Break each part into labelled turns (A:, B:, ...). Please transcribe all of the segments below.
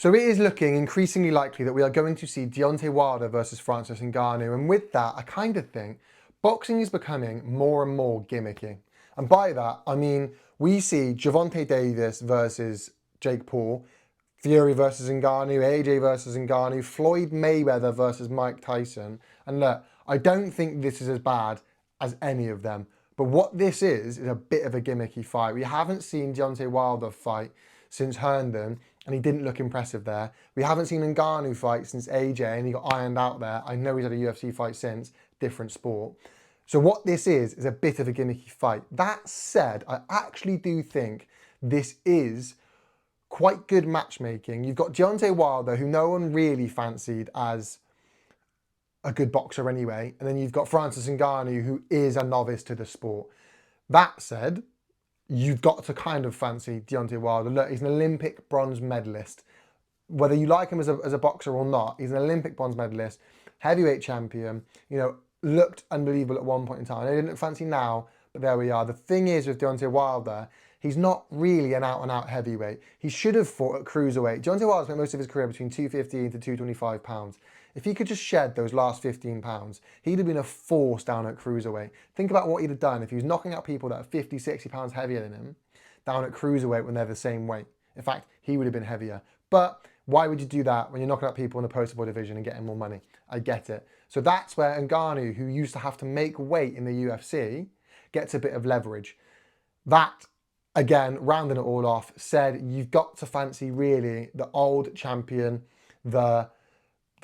A: So it is looking increasingly likely that we are going to see Deontay Wilder versus Francis Ngannou. And with that, I kind of think boxing is becoming more and more gimmicky. And by that, I mean, we see Gervonta Davis versus Jake Paul, Fury versus Ngannou, AJ versus Ngannou, Floyd Mayweather versus Mike Tyson. And look, I don't think this is as bad as any of them. But what this is a bit of a gimmicky fight. We haven't seen Deontay Wilder fight since Herndon, and he didn't look impressive there. We haven't seen Ngannou fight since AJ, and he got ironed out there. I know he's had a UFC fight since, different sport. So what this is a bit of a gimmicky fight. That said, I actually do think this is quite good matchmaking. You've got Deontay Wilder, who no one really fancied as a good boxer anyway, and then you've got Francis Ngannou, who is a novice to the sport. That said, you've got to kind of fancy Deontay Wilder. Look, he's an Olympic bronze medalist. Whether you like him as a boxer or not, he's an Olympic bronze medalist, heavyweight champion, you know, looked unbelievable at one point in time. I didn't fancy now, but there we are. The thing is with Deontay Wilder, he's not really an out-and-out heavyweight. He should have fought at cruiserweight. Deontay Wilder spent most of his career between 215 to 225 pounds. If he could just shed those last 15 pounds, he'd have been a force down at cruiserweight. Think about what he'd have done if he was knocking out people that are 50, 60 pounds heavier than him down at cruiserweight when they're the same weight. In fact, he would have been heavier. But why would you do that when you're knocking out people in the poster division and getting more money? I get it. So that's where Ngannou, who used to have to make weight in the UFC, gets a bit of leverage. That, again, rounding it all off, said you've got to fancy really the old champion, the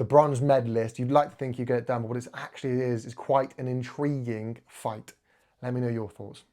A: bronze medalist. You'd like to think you get it done, but what it actually is quite an intriguing fight. Let me know your thoughts.